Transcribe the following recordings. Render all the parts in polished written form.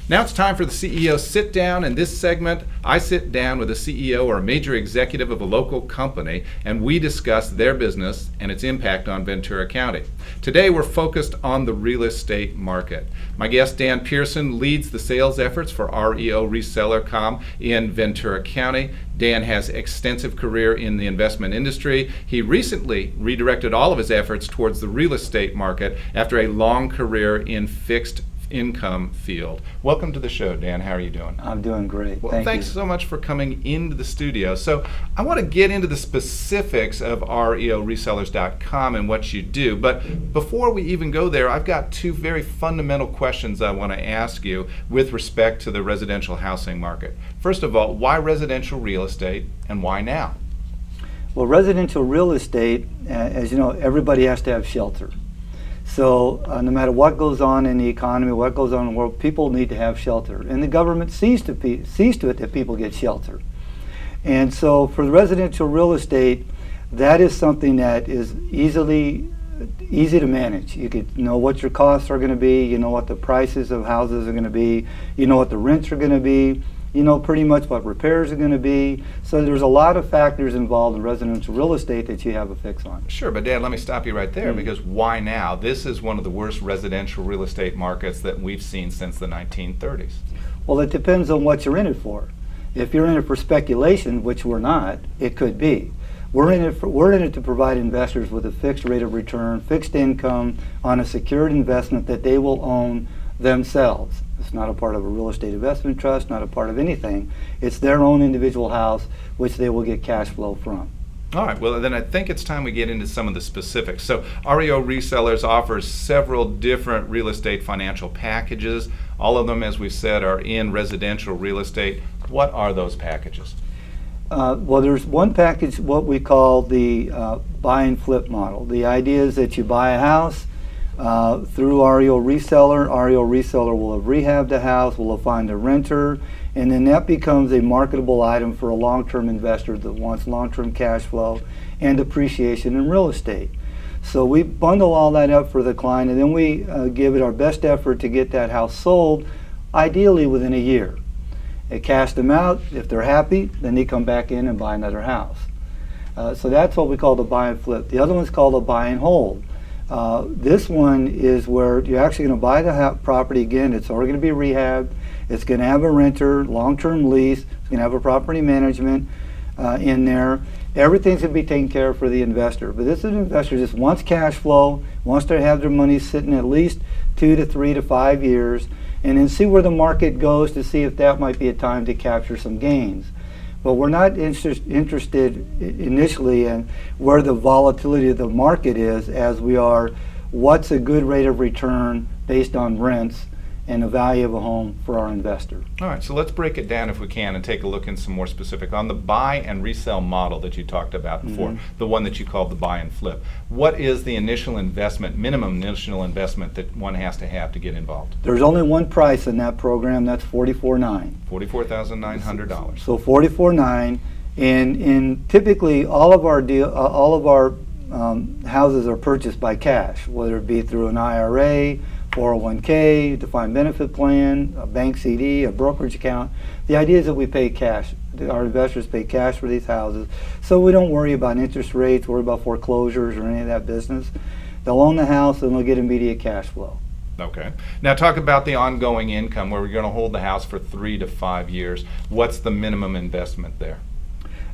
Now it's time for the CEO Sit Down. In this segment, I sit down with a CEO or a major executive of a local company, and we discuss their business and its impact on Ventura County. Today, we're focused on the real estate market. My guest, Dan Pearson, leads the sales efforts for REO Reseller.com in Ventura County. Dan has extensive career in the investment industry. He recently redirected all of his efforts towards the real estate market after a long career in fixed income field. Welcome to the show, Dan. How are you doing? I'm doing great. Well, thanks so much for coming into the studio. So I want to get into the specifics of REOResellers.com and what you do. But before we even go there, I've got two very fundamental questions I want to ask you with respect to the residential housing market. First of all, why residential real estate and why now? Well, residential real estate, as you know, everybody has to have shelter. So no matter what goes on in the economy, what goes on in the world, people need to have shelter. And the government sees to it that people get shelter. And so for the residential real estate, that is something that is easy to manage. You could know what your costs are going to be, you know what the prices of houses are going to be, you know what the rents are going to be, you know pretty much what repairs are going to be. So there's a lot of factors involved in residential real estate that you have a fix on. Sure, but Dan, let me stop you right there because why now? This is one of the worst residential real estate markets that we've seen since the 1930s. Well, it depends on what you're in it for. If you're in it for speculation, which we're not, it could be. We're in it to provide investors with a fixed rate of return, fixed income on a secured investment that they will own themselves. It's not a part of a real estate investment trust, not a part of anything. It's their own individual house, which they will get cash flow from. All right, well then I think it's time we get into some of the specifics. So REO Resellers offers several different real estate financial packages. All of them, as we've said, are in residential real estate. What are those packages? Well, there's one package, what we call the buy and flip model. The idea is that you buy a house through REO Reseller. REO Reseller will have rehabbed the house, will have find a renter, and then that becomes a marketable item for a long-term investor that wants long-term cash flow and appreciation in real estate. So we bundle all that up for the client, and then we give it our best effort to get that house sold, ideally within a year. It cash them out. If they're happy, then they come back in and buy another house. So that's what we call the buy and flip. The other one's called a buy and hold. This one is where you're actually going to buy the property again. It's already going to be rehabbed. It's going to have a renter, long-term lease. It's going to have a property management in there. Everything's going to be taken care of for the investor. But this is an investor just wants cash flow, wants to have their money sitting at least 2 to 3 to 5 years, and then see where the market goes to see if that might be a time to capture some gains. But we're not interested initially in where the volatility of the market is as we are what's a good rate of return based on rents and the value of a home for our investor. All right, so let's break it down if we can and take a look in some more specific. On the buy and resell model that you talked about before, the one that you called the buy and flip, what is the initial investment, minimum initial investment that one has to have to get involved? There's only one price in that program, that's $44,900. $44,900. So $44,900, and typically all of our houses are purchased by cash, whether it be through an IRA, 401k, defined benefit plan, a bank CD, a brokerage account. The idea is that we pay cash. Our investors pay cash for these houses, so we don't worry about interest rates, worry about foreclosures or any of that business. They'll own the house and they'll get immediate cash flow. Okay. Now talk about the ongoing income where we're going to hold the house for 3 to 5 years. What's the minimum investment there?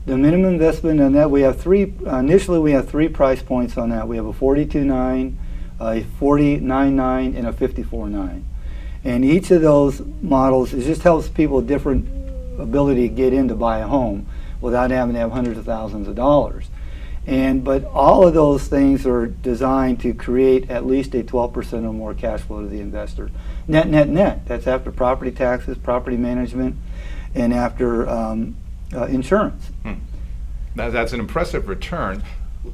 The minimum investment on that, we have initially we have 3 price points on that. We have a $42,900, a $49,900, and a $54,900. And each of those models, it just helps people with different ability to get in to buy a home without having to have hundreds of thousands of dollars. But all of those things are designed to create at least a 12% or more cash flow to the investor. Net, net, net. That's after property taxes, property management, and after insurance. That's an impressive return.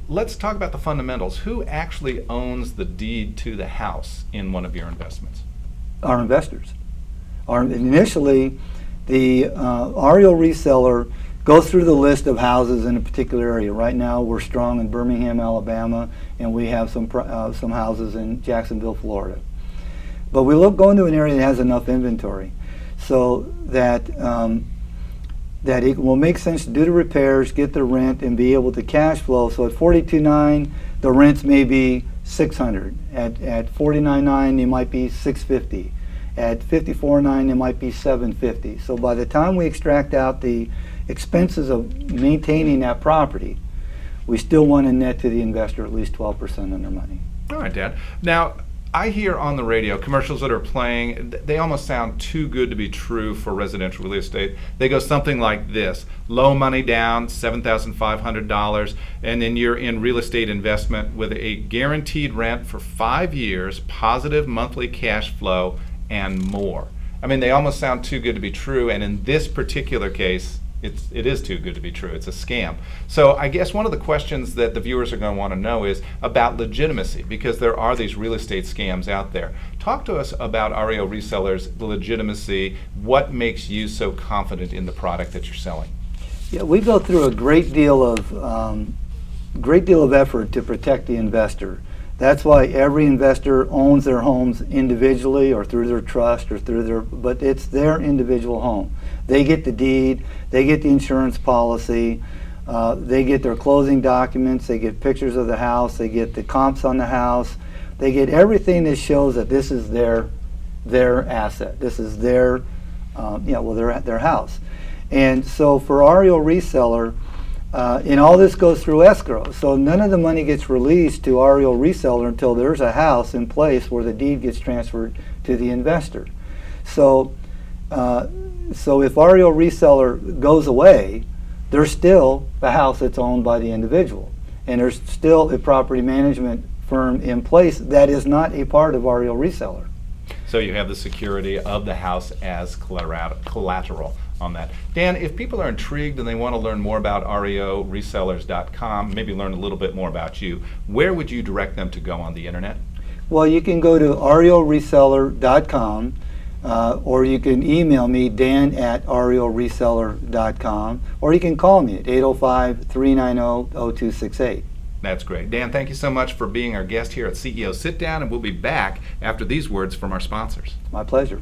Let's talk about the fundamentals. Who actually owns the deed to the house in one of your investments? Our investors. Initially, the REO Reseller goes through the list of houses in a particular area. Right now, we're strong in Birmingham, Alabama, and we have some houses in Jacksonville, Florida. But we go into an area that has enough inventory. so that that it will make sense to do the repairs, get the rent, and be able to cash flow. So at 42.9, the rents may be $600. At 49.9, it might be $650. At 54.9, it might be $750. So by the time we extract out the expenses of maintaining that property, we still want to net to the investor at least 12% on their money. All right, Dan. Now, I hear on the radio commercials that are playing, they almost sound too good to be true for residential real estate. They go something like this: low money down, $7,500, and then you're in real estate investment with a guaranteed rent for 5 years, positive monthly cash flow, and more. I mean, they almost sound too good to be true, and in this particular case, it is too good to be true. It's a scam. So I guess one of the questions that the viewers are going to want to know is about legitimacy, because there are these real estate scams out there. Talk to us about REO Resellers, the legitimacy. What makes you so confident in the product that you're selling? Yeah, we go through a great deal of effort to protect the investor. That's why every investor owns their homes individually or through their trust or but it's their individual home. They get the deed, they get the insurance policy, they get their closing documents, they get pictures of the house, they get the comps on the house, they get everything that shows that this is their asset. This is their their house. And so for REO Reseller, and all this goes through escrow. So none of the money gets released to REO Reseller until there's a house in place where the deed gets transferred to the investor. So if REO Reseller goes away, there's still the house that's owned by the individual. And there's still a property management firm in place that is not a part of REO Reseller. So you have the security of the house as collateral on that. Dan, if people are intrigued and they want to learn more about REOResellers.com, maybe learn a little bit more about you, where would you direct them to go on the internet? Well, you can go to REOReseller.com, or you can email me, dan@REOReseller.com, or you can call me at 805-390-0268. That's great. Dan, thank you so much for being our guest here at CEO Sit Down, and we'll be back after these words from our sponsors. My pleasure.